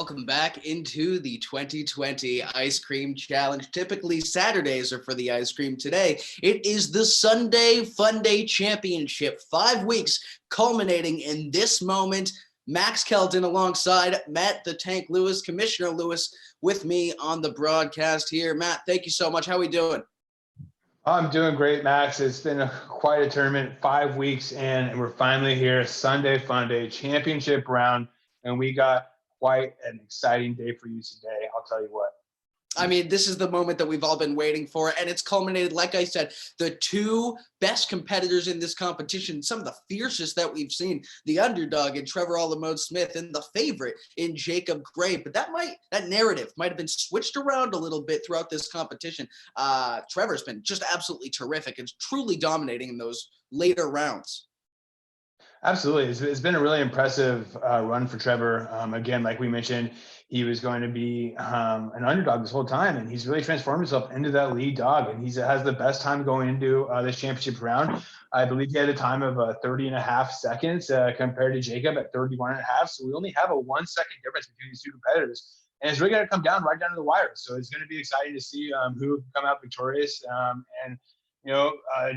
Welcome back into the 2020 Ice Cream Challenge. Typically, Saturdays are for the ice cream. Today, it is the Sundae Fundae Championship. 5 weeks culminating in this moment. Max Kelton alongside Matt the Tank Lewis, Commissioner Lewis, with me on the broadcast here. Matt, thank you so much. How are we doing? I'm doing great, Max. It's been quite a tournament, 5 weeks in, and we're finally here. Sundae Fundae Championship round, and we got quite an exciting day for you today. I'll tell you what. I mean, this is the moment that we've all been waiting for, and it's culminated, like I said, the two best competitors in this competition, some of the fiercest that we've seen, the underdog in Trevor Smith and the favorite in Jacob Gray. But that narrative might have been switched around a little bit throughout this competition. Trevor's been just absolutely terrific and truly dominating in those later rounds. Absolutely. It's been a really impressive run for Trevor. Again, like we mentioned, he was going to be an underdog this whole time, and he's really transformed himself into that lead dog, and he has the best time going into this championship round. I believe he had a time of 30 and a half seconds compared to Jacob at 31 and a half. So we only have a 1 second difference between these two competitors. And it's really going to come down right down to the wire. So it's going to be exciting to see who can come out victorious.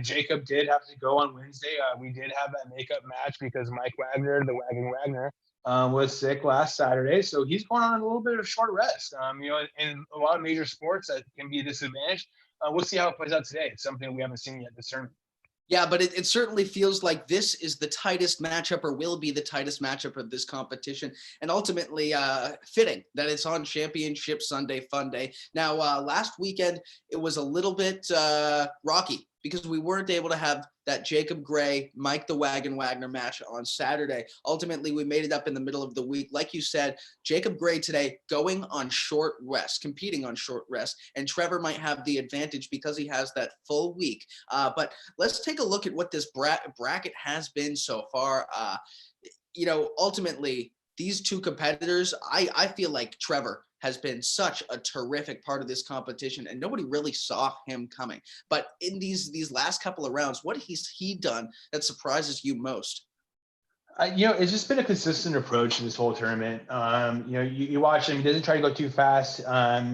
Jacob did have to go on Wednesday. We did have that makeup match because Mike Wagner, the Wagon Wagner, was sick last Saturday. So he's going on a little bit of short rest. In a lot of major sports, that can be a disadvantage. We'll see how it plays out today. It's something we haven't seen yet this tournament. Yeah, but it certainly feels like this is the tightest matchup, or will be the tightest matchup of this competition, and ultimately fitting that it's on Championship Sundae Fundae. Now, last weekend, it was a little bit rocky because we weren't able to have that Jacob Gray, Mike the Wagon Wagner match on Saturday. Ultimately, we made it up in the middle of the week. Like you said, Jacob Gray today going on short rest, competing on short rest, and Trevor might have the advantage because he has that full week. But let's take a look at what this bracket has been so far. Ultimately, these two competitors, I feel like Trevor has been such a terrific part of this competition, and nobody really saw him coming. But in these last couple of rounds, what has he done that surprises you most? It's just been a consistent approach to this whole tournament. You watch him; he doesn't try to go too fast.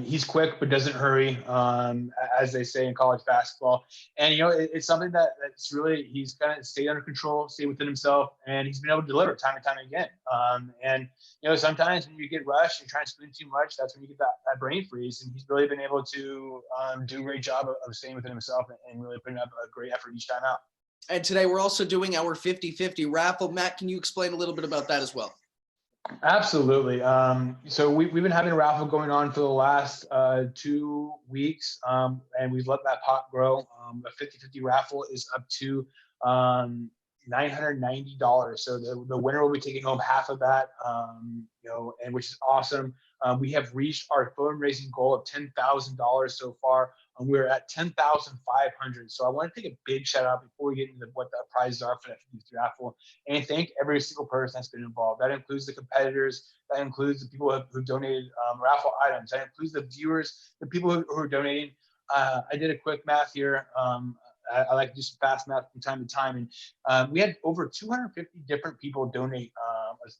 He's quick, but doesn't hurry, as they say in college basketball. And it's something that's really he's kind of stayed under control, stay within himself, and he's been able to deliver time and time again. Sometimes when you get rushed and try to sprint too much, that's when you get that brain freeze. And he's really been able to do a great job of staying within himself and really putting up a great effort each time out. And today we're also doing our 50-50 raffle. Matt, can you explain a little bit about that as well? Absolutely. So we've been having a raffle going on for the last 2 weeks, and we've let that pot grow. The 50-50 raffle is up to $990. So the winner will be taking home half of that, and which is awesome. We have reached our fundraising goal of $10,000 so far. We're at 10,500. So I want to take a big shout out before we get into what the prizes are for that 50 raffle, and thank every single person that's been involved. That includes the competitors. That includes the people who donated raffle items. That includes the viewers, the people who are donating. I did a quick math here. I like to do some fast math from time to time, and we had over 250 different people donate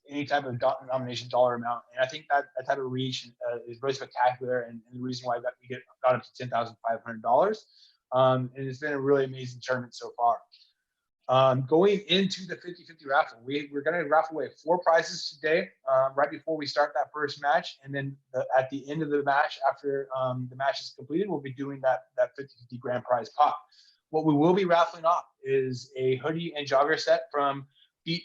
any type of nomination dollar amount, and I think that type of reach is really spectacular, and the reason why we got up to $10,500, and it's been a really amazing tournament so far. Going into the 50-50 raffle, we're going to raffle away 4 prizes today, right before we start that first match, and then at the end of the match, after the match is completed, we'll be doing that 50-50 grand prize pot. What we will be raffling off is a hoodie and jogger set from Feet.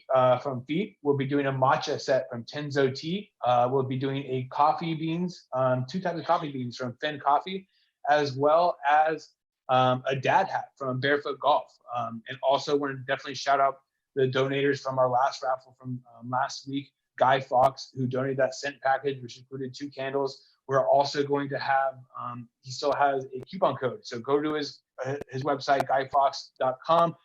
We'll be doing a matcha set from Tenzo Tea. We'll be doing a coffee beans, 2 types of coffee beans from Finn Coffee, as well as a dad hat from Barefoot Golf. And also want to definitely shout out the donators from our last raffle from last week, Guy Fox, who donated that scent package, which included 2 candles. We're also going to have, he still has a coupon code. So go to his website, guyfox.com.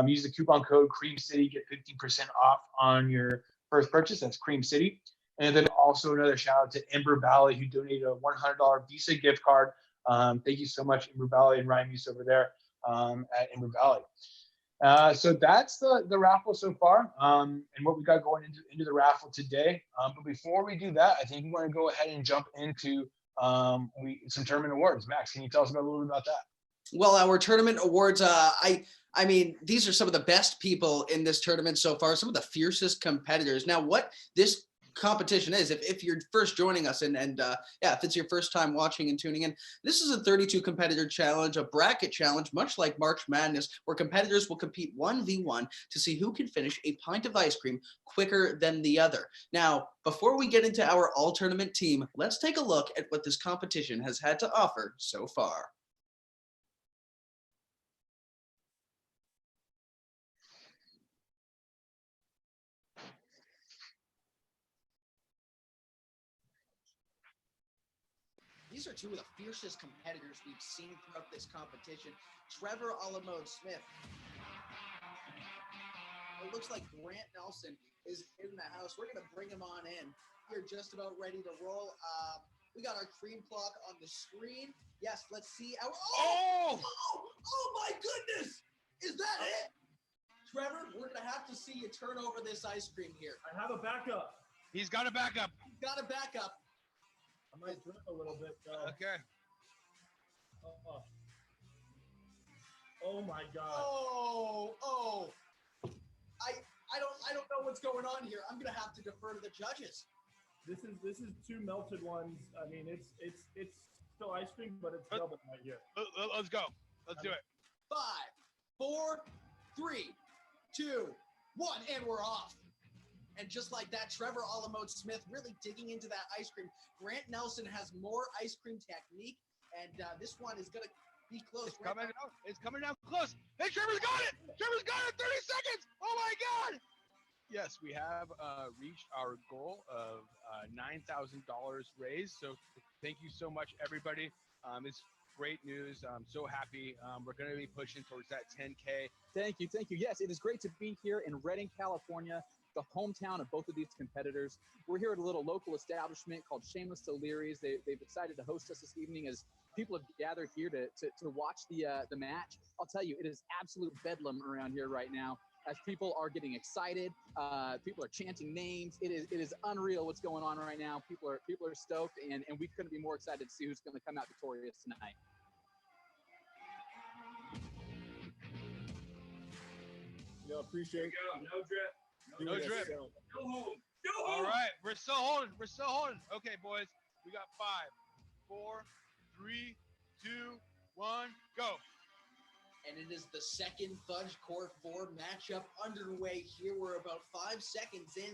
Use the coupon code Cream City, get 15% off on your first purchase. That's Cream City. And then also another shout out to Ember Valley, who donated a $100 Visa gift card. Thank you so much, Ember Valley and Ryan Muse over there at Ember Valley. So that's the raffle so far, and what we got going into the raffle today. But before we do that, I think we want to go ahead and jump into some tournament awards. Max, can you tell us about a little bit about that? Well, our tournament awards, I mean, these are some of the best people in this tournament so far, some of the fiercest competitors. Now, what this competition is, if you're first joining us and yeah, if it's your first time watching and tuning in, this is a 32 competitor challenge, a bracket challenge, much like March Madness, where competitors will compete 1v1 to see who can finish a pint of ice cream quicker than the other. Now, before we get into our all tournament team, let's take a look at what this competition has had to offer so far. These are two of the fiercest competitors we've seen throughout this competition. Trevor Smith. It looks like Grant Nelson is in the house. We're going to bring him on in. We're just about ready to roll. We got our cream clock on the screen. Yes, let's see our... Oh my goodness! Is that it? Trevor, we're going to have to see you turn over this ice cream here. I have a backup. He's got a backup. He's got a backup. I might drip a little bit though. Okay. Oh my God. I don't know what's going on here. I'm gonna have to defer to the judges. This is two melted ones. I mean, it's still ice cream, but it's double right here. Let's go. Let's do it. 5, 4, 3, 2, 1, and we're off. And just like that, Trevor Smith really digging into that ice cream. Grant Nelson has more ice cream technique, and this one is going to be close. It's coming out. It's coming down close. Hey, Trevor's got it. Trevor's got it. 30 seconds. Oh, my God. Yes, we have reached our goal of $9,000 raised. So thank you so much, everybody. It's great news. I'm so happy. We're going to be pushing towards that 10K. Thank you. Thank you. Yes, it is great to be here in Redding, California, the hometown of both of these competitors. We're here at a little local establishment called Shameless O'Leary's. They've decided to host us this evening as people have gathered here to watch the match. I'll tell you, it is absolute bedlam around here right now as people are getting excited. People are chanting names. It is unreal what's going on right now. People are stoked, and we couldn't be more excited to see who's going to come out victorious tonight. Yo, appreciate it. No drip. No drip. Go home. Go All home. right. We're still holding. We're still holding. Okay, boys. We got 5, 4, 3, 2, 1, go. And it is the second Fudge Court 4 matchup underway here. We're about 5 seconds in.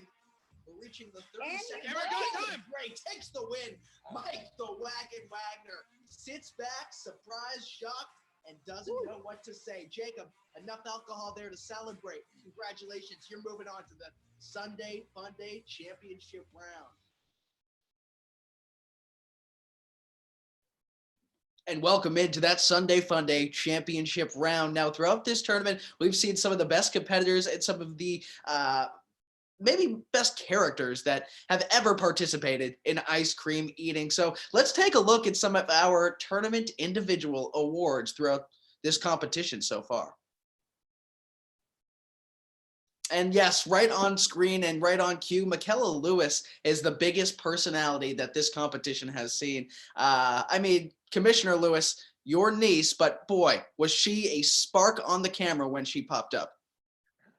We're reaching the 30-second mark. Gray takes the win. Mike the Wagon Wagner sits back, surprised, shocked, and doesn't know what to say. Jacob, enough alcohol there to celebrate. Congratulations. You're moving on to the Sundae Fundae championship round. And welcome into that Sundae Fundae championship round. Now, throughout this tournament, we've seen some of the best competitors and some of the maybe best characters that have ever participated in ice cream eating. So let's take a look at some of our tournament individual awards throughout this competition so far. And yes, right on screen and right on cue, Michaela Lewis is the biggest personality that this competition has seen. I mean, Commissioner Lewis, your niece, but boy, was she a spark on the camera when she popped up.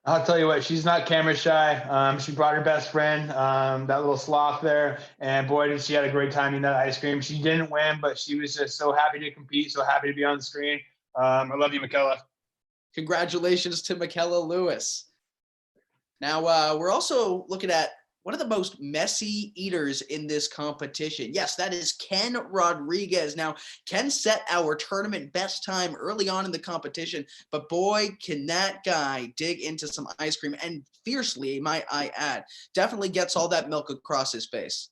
I'll tell you what, she's not camera shy. She brought her best friend, that little sloth there, and boy, did she had a great time eating that ice cream. She didn't win, but she was just so happy to compete, so happy to be on the screen. I love you, Michaela. Congratulations to Michaela Lewis. Now, we're also looking at one of the most messy eaters in this competition. Yes, that is Ken Rodriguez. Now, Ken set our tournament best time early on in the competition, but boy, can that guy dig into some ice cream, and fiercely, might I add. Definitely gets all that milk across his face.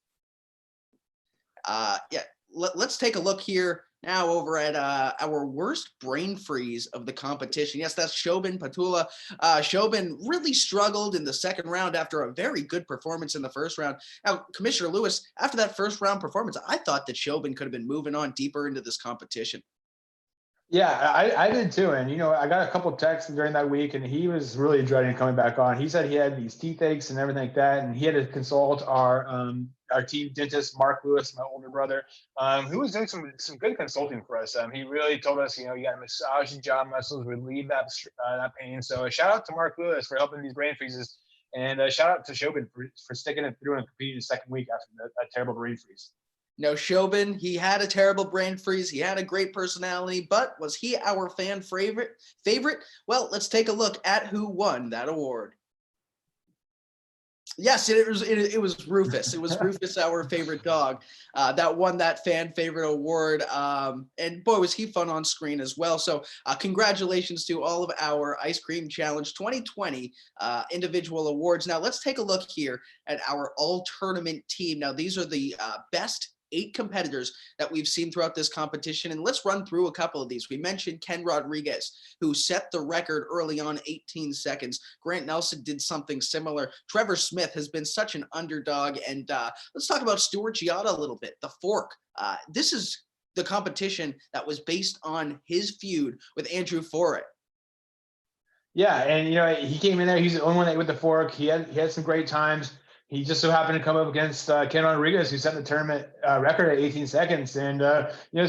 Yeah, let's take a look here now over at our worst brain freeze of the competition. Yes, that's Shobin Patula. Shobin really struggled in the second round after a very good performance in the first round. Now, Commissioner Lewis, after that first round performance, I thought that Shobin could have been moving on deeper into this competition. Yeah, I did too. And, I got a couple of texts during that week, and he was really dreading coming back on. He said he had these teeth aches and everything like that. And he had to consult our team dentist, Mark Lewis, my older brother, who was doing some good consulting for us. He really told us, you got to massage the jaw muscles, relieve that pain. So shout out to Mark Lewis for helping these brain freezes. And shout out to Shobin for sticking it through and competing the second week after that terrible brain freeze. No, Shobin, he had a terrible brain freeze. He had a great personality, but was he our fan favorite? Well, let's take a look at who won that award. Yes, it was Rufus. It was Rufus, our favorite dog, that won that fan favorite award. And boy, was he fun on screen as well. So congratulations to all of our Ice Cream Challenge 2020 individual awards. Now let's take a look here at our all tournament team. Now these are the best 8 competitors that we've seen throughout this competition. And let's run through a couple of these. We mentioned Ken Rodriguez, who set the record early on, 18 seconds. Grant Nelson did something similar. Trevor Smith has been such an underdog. And let's talk about Stuart Giada a little bit. The fork. This is the competition that was based on his feud with Andrew Forret. Yeah, and he came in there. He's the only one with the fork. He had some great times. He just so happened to come up against Ken Rodriguez, who set the tournament record at 18 seconds. And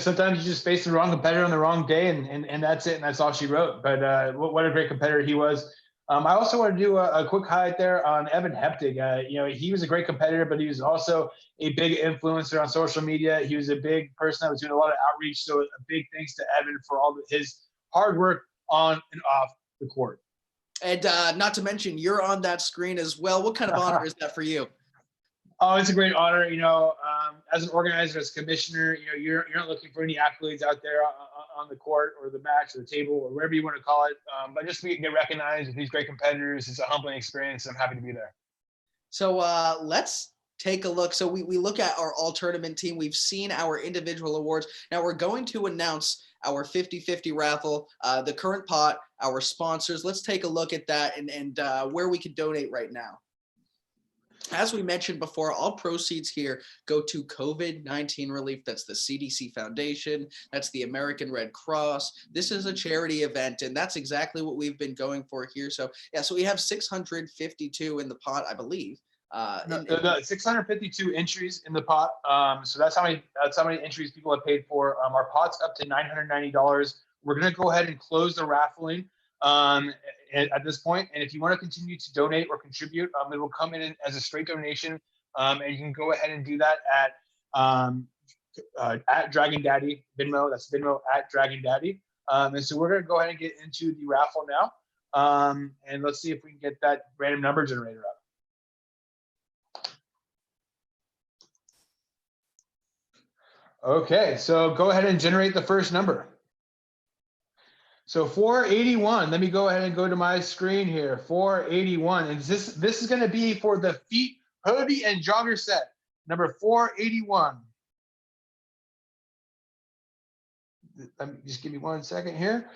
sometimes you just face the wrong competitor on the wrong day, and that's it, and that's all she wrote. But what a great competitor he was. I also want to do a quick highlight there on Evan Heptig. He was a great competitor, but he was also a big influencer on social media. He was a big person that was doing a lot of outreach. So a big thanks to Evan for all of his hard work on and off the court. And not to mention, you're on that screen as well. What kind of honor is that for you? Oh, it's a great honor. As an organizer, as a commissioner, you're not looking for any accolades out there on the court or the match or the table or wherever you want to call it. But just to get recognized with these great competitors, it's a humbling experience. I'm happy to be there. So let's take a look. So we look at our all tournament team. We've seen our individual awards. Now we're going to announce our 50-50 raffle, the current pot, our sponsors. Let's take a look at that and where we can donate right now. As we mentioned before, all proceeds here go to COVID-19 relief. That's the CDC Foundation. That's the American Red Cross. This is a charity event, and that's exactly what we've been going for here. So yeah, so we have 652 in the pot, I believe. The 652 entries in the pot. So that's how many entries people have paid for. Our pot's up to $990. We're gonna go ahead and close the raffling at this point. And if you want to continue to donate or contribute, it will come in as a straight donation. And you can go ahead and do that at Dragon Daddy Venmo. That's Venmo at Dragon Daddy. And so we're gonna go ahead and get into the raffle now. And let's see if we can get that random number generator up. Okay, so go ahead and generate the first number. So 481, let me go ahead and go to my screen here, 481. And this is gonna be for the feet, hoodie, and jogger set, number 481. Let me just give me 1 second here.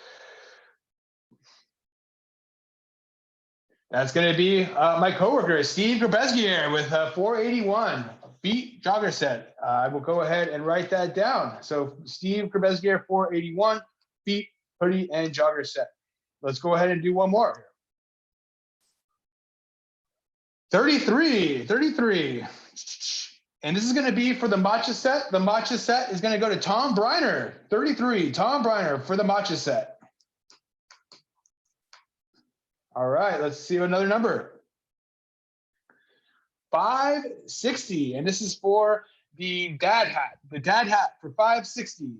That's gonna be my coworker, Steve Grabesgier with 481. Feet jogger set. I will go ahead and write that down. So Steve Grabesgier, 481, feet, hoodie, and jogger set. Let's go ahead and do one more. 33. And this is going to be for the matcha set. The matcha set is going to go to Tom Briner, 33. Tom Briner for the matcha set. All right, let's see another number. 560, and this is for the dad hat. The dad hat for 560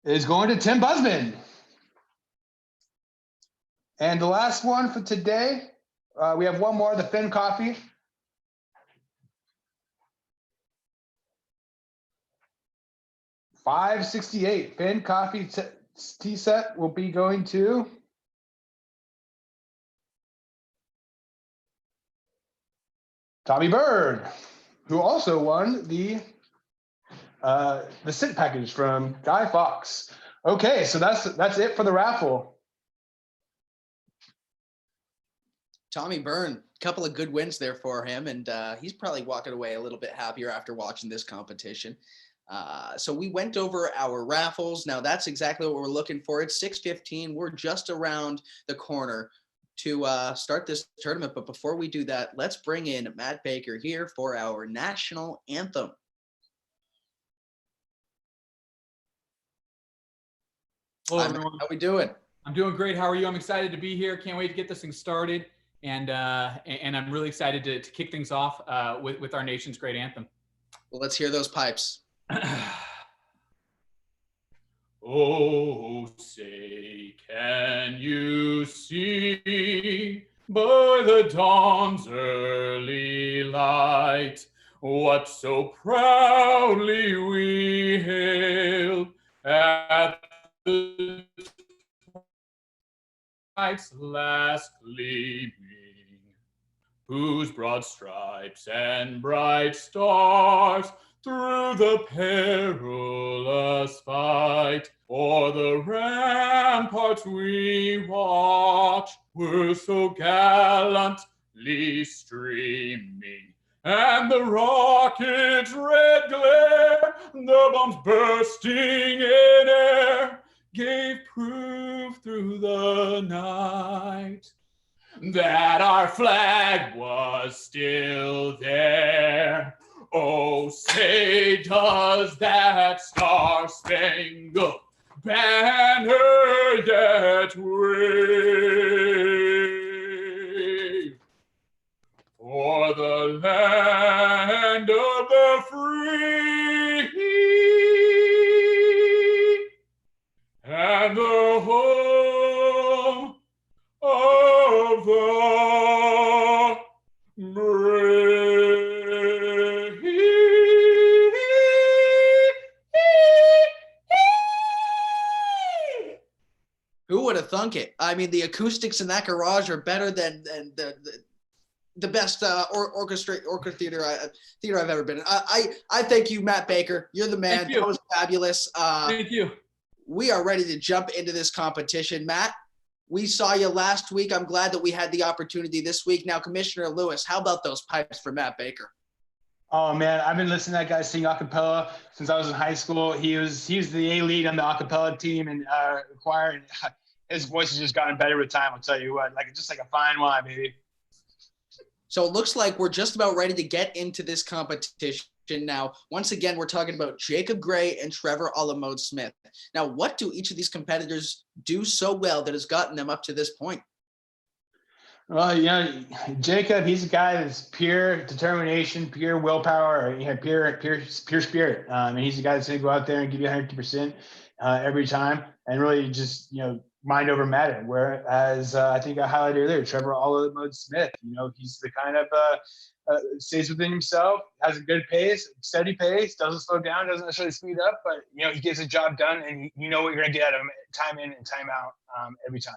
is going to Tim Busman. And the last one for today, we have one more, the Finn Coffee. $568. Finn Coffee tea set will be going to Tommy Bird, who also won the sit package from Guy Fawkes. Okay, so that's it for the raffle. Tommy Byrne, a couple of good wins there for him, and he's probably walking away a little bit happier after watching this competition. So we went over our raffles. Now that's exactly what we're looking for. It's 6:15. We're just around the corner to start this tournament. But before we do that, let's bring in Matt Baker here for our national anthem. Hello, Hi, everyone. Matt. How we doing? I'm doing great. How are you? I'm excited to be here. Can't wait to get this thing started. And I'm really excited to kick things off with our nation's great anthem. Well, let's hear those pipes. Oh, say, can you see by the dawn's early light what so proudly we hailed at the night's last gleaming, whose broad stripes and bright stars through the perilous fight o'er the ramparts we watched were so gallantly streaming, and the rocket's red glare, the bombs bursting in air, gave proof through the night that our flag was still there. Oh, say, does that star-spangled banner yet wave for the land of the free and the home of the brave? Who would have thunk it? I mean, the acoustics in that garage are better than the best orchestra theater I've ever been in. I thank you, Matt Baker. You're the man. That was fabulous. Thank you. We are ready to jump into this competition. Matt, we saw you last week. I'm glad that we had the opportunity this week. Now, Commissioner Lewis, how about those pipes for Matt Baker? Oh man, I've been listening to that guy sing a cappella since I was in high school. He was the A-lead on the a cappella team and choir, and his voice has just gotten better with time. I'll tell you what, just like a fine wine, baby. So it looks like we're just about ready to get into this competition now. Once again, we're talking about Jacob Gray and Trevor Smith. Now, what do each of these competitors do so well that has gotten them up to this point? Well, Jacob, he's a guy that's pure determination, pure willpower, pure spirit. And he's a guy that's going to go out there and give you 100% every time, and really just mind over matter. Whereas I think I highlighted earlier, Trevor Smith. He's the kind of stays within himself, has a good pace, steady pace, doesn't slow down, doesn't necessarily speed up, but he gets the job done, and you know what you're going to get out of him time in and time out every time.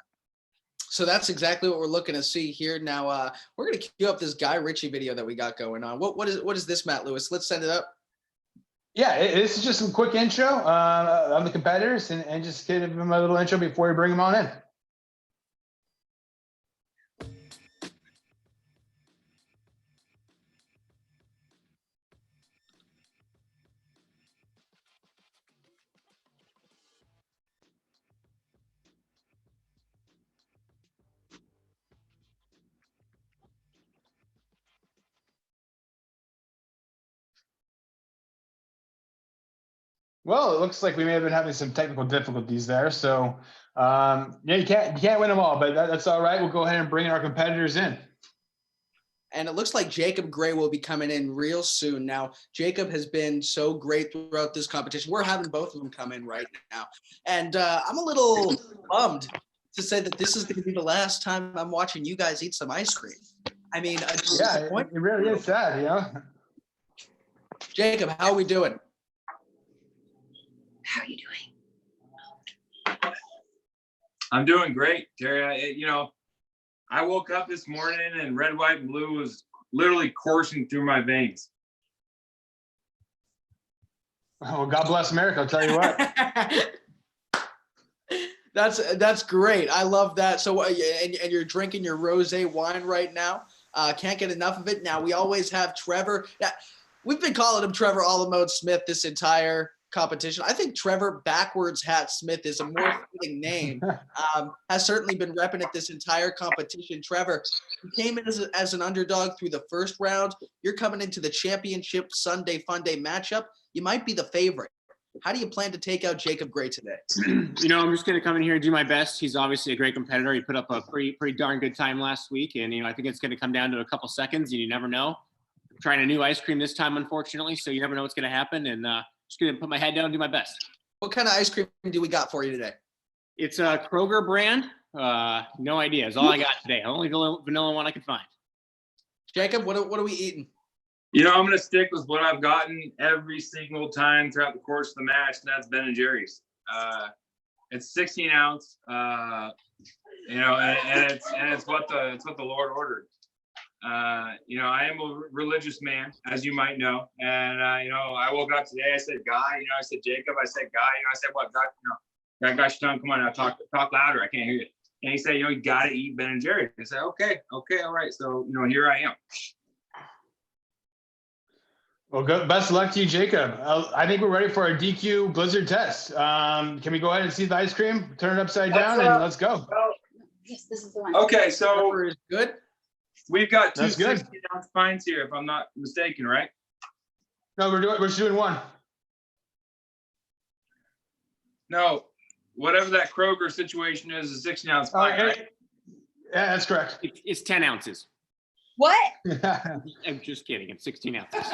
So that's exactly what we're looking to see here. Now, we're going to cue up this Guy Ritchie video that we got going on. What is this, Matt Lewis? Let's send it up. Yeah, this is just some quick intro of the competitors and just give them a little intro before we bring them on in. Well, it looks like we may have been having some technical difficulties there. So, you can't win them all, but that's all right. We'll go ahead and bring our competitors in. And it looks like Jacob Gray will be coming in real soon. Now, Jacob has been so great throughout this competition. We're having both of them come in right now. And I'm a little bummed to say that this is going to be the last time I'm watching you guys eat some ice cream. I mean, yeah, it really is sad, Jacob, how are we doing? How are you doing? I'm doing great, Terry. I woke up this morning and red, white, and blue was literally coursing through my veins. Well, God bless America. I'll tell you what. That's great. I love that. So, and you're drinking your rosé wine right now. Can't get enough of it. Now, we always have Trevor. We've been calling him Trevor a la mode Smith this entire competition. I think Trevor backwards hat Smith is a more fitting name. Has certainly been repping it this entire competition. Trevor, you came in as an underdog through the first round. You're coming into the championship Sundae Fundae matchup. You might be the favorite. How do you plan to take out Jacob Gray today? I'm just going to come in here and do my best. He's obviously a great competitor. He put up a pretty darn good time last week. And, I think it's going to come down to a couple seconds, and you never know. I'm trying a new ice cream this time, unfortunately, so you never know what's going to happen. And just going to put my head down and do my best. What kind of ice cream do we got for you today? It's a Kroger brand. No idea. It's all I got today. Only vanilla one I could find. Jacob, what are we eating? I'm going to stick with what I've gotten every single time throughout the course of the match, and that's Ben & Jerry's. It's 16 ounce, and it's what the Lord ordered. I am a religious man, as you might know, and I woke up today. I said, "Guy," I said, "Jacob," I said, "Guy," I said, "What, God?" That guy's tongue. Come on, now talk louder. I can't hear you. And he said, "You got to eat Ben & Jerry's." I said, "Okay, all right." So here I am. Well, best of luck to you, Jacob. I think we're ready for our DQ Blizzard test. Can we go ahead and see the ice cream? Turn it upside down and let's go. Yes, this is the one. Okay, so Trevor is good. we've got two That's good. 16-ounce pints here, if I'm not mistaken, right? No, we're just doing one. No, whatever that Kroger situation is, a 16-ounce pint, right? Yeah, that's correct. It's 10 ounces. What? I'm just kidding. It's 16 ounces.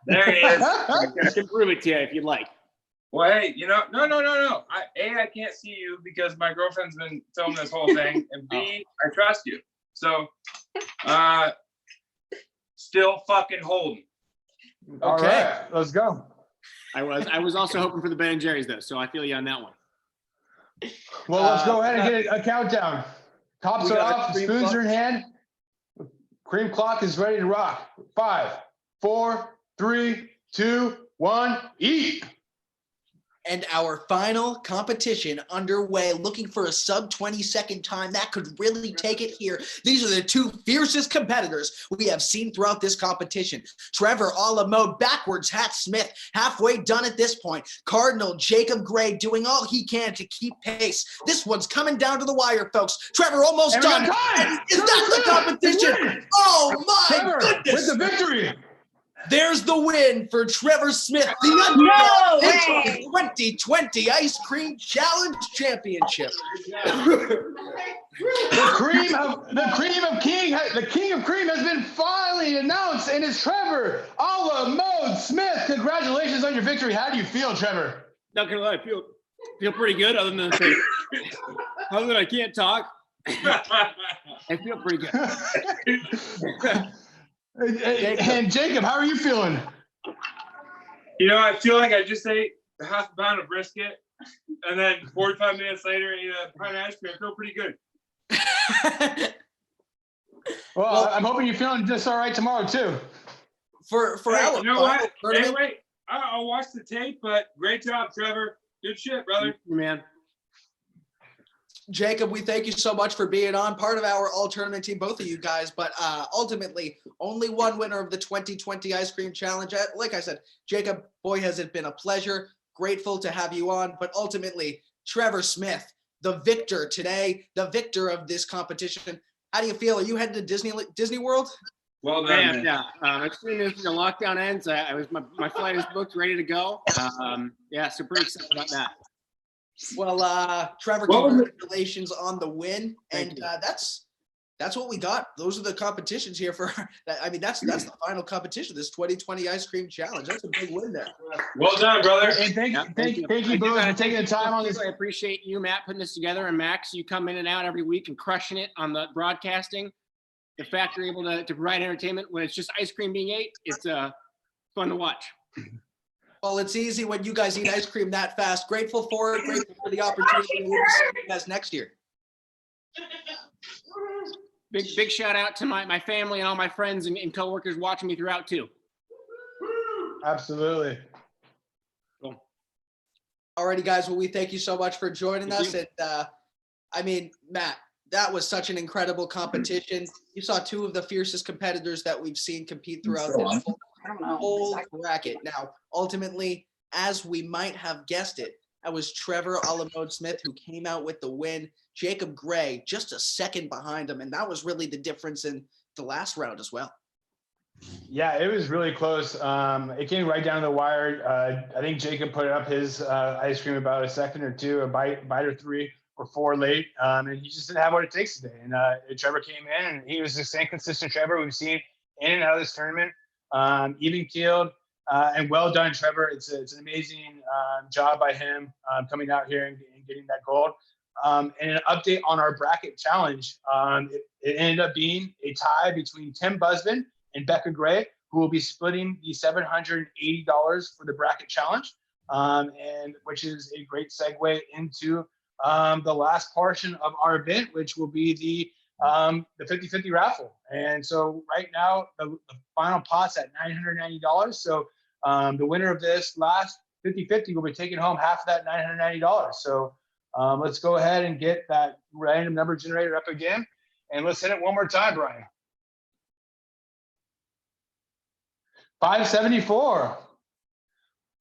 There he is. I can prove it to you if you'd like. Well, hey, no. I can't see you because my girlfriend's been filming this whole thing, and B, I trust you. So, still fucking holding. All Okay. right, let's go. I was also hoping for the Ben & Jerry's though, so I feel you on that one. Well, let's go ahead and get a countdown. Tops We are got a off, cream spoons clock. are in hand. Cream clock is ready to rock. 5, 4, 3, 2, 1, eat. And our final competition underway, looking for a sub 20-second time that could really take it here. These are the two fiercest competitors we have seen throughout this competition. Trevor a la mode backwards hat Smith, halfway done at this point. Cardinal Jacob Gray doing all he can to keep pace. This one's coming down to the wire, folks. Trevor almost And we got done. time. And is that the competition? Oh my Trevor, goodness. with the victory. There's the win for Trevor Smith, the No Untitled way. 2020 Ice Cream Challenge Championship. The king of cream has been finally announced, and it's Trevor a la mode Smith. Congratulations on your victory. How do you feel, Trevor? Not gonna lie, I feel pretty good. Other than I can't talk, I feel pretty good. And Jacob, how are you feeling? I feel like I just ate a half a pound of brisket, and then 45 minutes later, ate a pint of ice cream. I feel pretty good. Well, I'm hoping you're feeling just all right tomorrow too. For Hey, our you know final what? Hey, tournament, wait. I'll watch the tape, but great job, Trevor. Good shit, brother. Man, Jacob, we thank you so much for being on, part of our all tournament team, both of you guys, but ultimately only one winner of the 2020 Ice Cream Challenge. Like I said, Jacob, boy, has it been a pleasure. Grateful to have you on, but ultimately Trevor Smith, the victor today, the victor of this competition. How do you feel? Are you headed to Disney World? Well done, man. yeah. As soon as the lockdown ends, my flight is booked, ready to go. So pretty excited about that. Well, Trevor, Well, congratulations on the win, Thank and you. that's what we got. Those are the competitions here for. That's the final competition. This 2020 Ice Cream Challenge. That's a big win there. Well done, brother. And thank you I both gotta for taking the time on this. I appreciate you, Matt, putting this together, and Max, you come in and out every week and crushing it on the broadcasting. The fact you're able to provide entertainment when it's just ice cream being ate, it's fun to watch. Well, it's easy when you guys eat ice cream that fast. Grateful for it. Grateful for the opportunity. We'll be seeing you guys next year. Big shout out to my family and all my friends and coworkers watching me throughout too. Absolutely. Cool. Alrighty, guys. Well, we thank you so much for joining Thank us. you. And Matt, that was such an incredible competition. You saw two of the fiercest competitors that we've seen compete throughout this whole I don't know. whole exactly. bracket. Now, ultimately, as we might have guessed it, that was Trevor Smith who came out with the win. Jacob Gray just a second behind him, and that was really the difference in the last round as well. Yeah, it was really close. It came right down to the wire. I think Jacob put up his ice cream about a second or two, a bite or three or four late, and he just didn't have what it takes today. And Trevor came in, and he was the same consistent Trevor we've seen in and out of this tournament, even keeled. And well done, Trevor. It's an amazing job by him coming out here and getting that gold. And an update on our bracket challenge. It ended up being a tie between Tim Busman and Becca Gray, who will be splitting the $780 for the bracket challenge, and which is a great segue into the last portion of our event, which will be the 50-50 raffle. And so right now, the final pot's at $990. So the winner of this last 50-50 will be taking home half of that $990. So let's go ahead and get that random number generator up again. And let's hit it one more time, Brian. 574.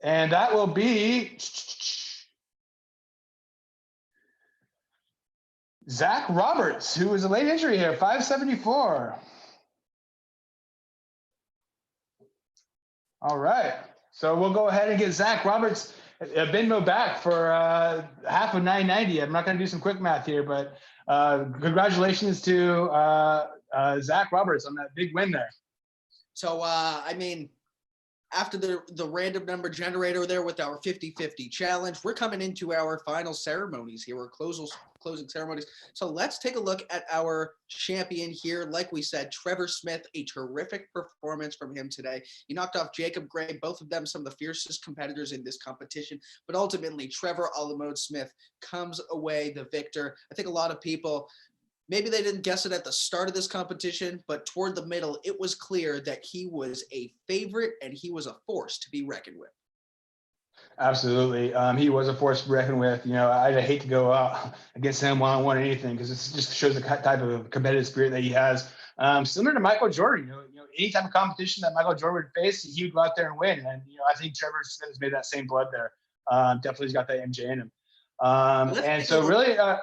And that will be Zach Roberts, who is a late entry here, 574. All right. So we'll go ahead and get Zach Roberts Venmo back for half of 990. I'm not going to do some quick math here, but congratulations to Zach Roberts on that big win there. So, I mean, after the random number generator there with our 50-50 challenge, we're coming into our final ceremonies here, or closing ceremonies. So let's take a look at our champion here. Like we said, Trevor Smith, a terrific performance from him today. He knocked off Jacob Gray, both of them some of the fiercest competitors in this competition. But ultimately, Trevor Smith comes away the victor. I think a lot of people, maybe they didn't guess it at the start of this competition, but toward the middle, it was clear that he was a favorite and he was a force to be reckoned with. Absolutely. He was a force to be reckoned with. You know, I'd hate to go out against him one-on-one or anything, because it just shows the type of competitive spirit that he has. Similar to Michael Jordan, you know, any type of competition that Michael Jordan would face, he would go out there and win. And, you know, I think Trevor Smith has made that same blood there. Definitely has got that MJ in him. And so really, go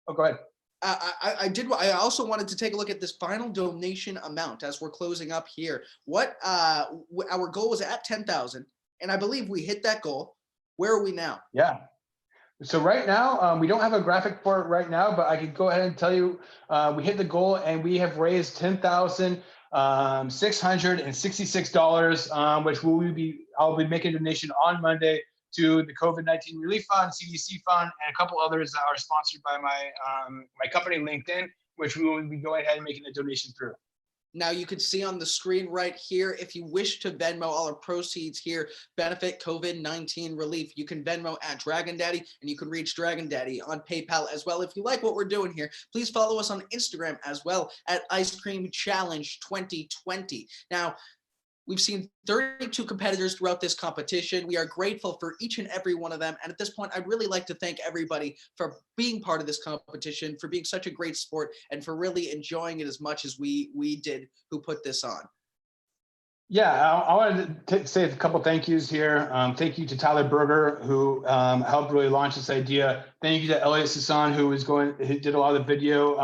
ahead. I also wanted to take a look at this final donation amount as we're closing up here. What our goal was at 10,000, and I believe we hit that goal. Where are we now? Yeah. So right now, we don't have a graphic for it right now, but I could go ahead and tell you we hit the goal and we have raised $10,666, which I'll be making a donation on Monday to the COVID-19 Relief Fund, CDC Fund, and a couple others that are sponsored by my company, LinkedIn, which we will be going ahead and making a donation through. Now you can see on the screen right here, if you wish to Venmo, all our proceeds here benefit COVID-19 relief. You can Venmo at Dragon Daddy, and you can reach Dragon Daddy on PayPal as well. If you like what we're doing here, please follow us on Instagram as well at Ice Cream Challenge 2020. Now, we've seen 32 competitors throughout this competition. We are grateful for each and every one of them. And at this point, I'd really like to thank everybody for being part of this competition, for being such a great sport, and for really enjoying it as much as we did who put this on. Yeah, I wanted to say a couple thank yous here. Thank you to Tyler Berger, who helped really launch this idea. Thank you to Elliot Sasson, who did a lot of the video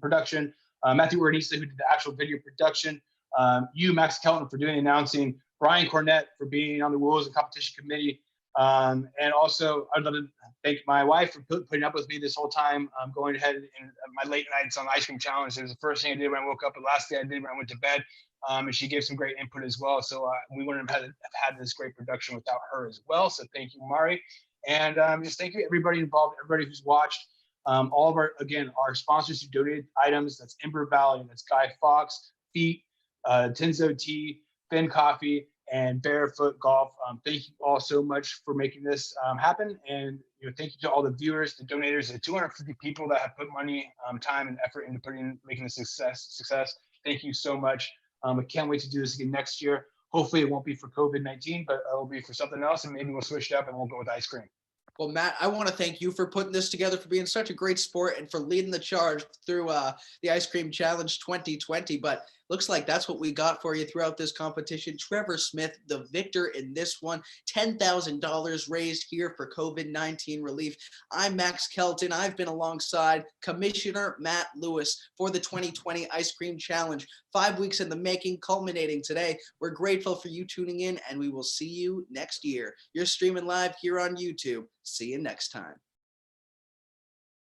production. Matthew Ernesta, who did the actual video production. You, Max Kelton, for doing the announcing, Brian Conent for being on the Rules and Competition Committee, and also I'd love to thank my wife for putting up with me this whole time. Going ahead and my late nights on the Ice Cream Challenge. It was the first thing I did when I woke up, the last thing I did when I went to bed, and she gave some great input as well. So we wouldn't have had this great production without her as well. So thank you, Mari, and just thank you everybody involved, everybody who's watched. All of our sponsors who donated items. That's Ember Valley, that's Guy Fawkes, Feet, Tenzo Tea, Finn Coffee, and Barefoot Golf. Thank you all so much for making this happen. And thank you to all the viewers, the donators, the 250 people that have put money, time, and effort into making this success. Thank you so much. I can't wait to do this again next year. Hopefully it won't be for COVID-19, but it'll be for something else, and maybe we'll switch it up and we'll go with ice cream. Well, Matt, I want to thank you for putting this together, for being such a great sport, and for leading the charge through the Ice Cream Challenge 2020. But Looks like that's what we got for you throughout this competition. Trevor Smith, the victor in this one. $10,000 raised here for COVID-19 relief. I'm Max Kelton. I've been alongside Commissioner Matt Lewis for the 2020 Ice Cream Challenge. 5 weeks in the making, culminating today. We're grateful for you tuning in, and we will see you next year. You're streaming live here on YouTube. See you next time.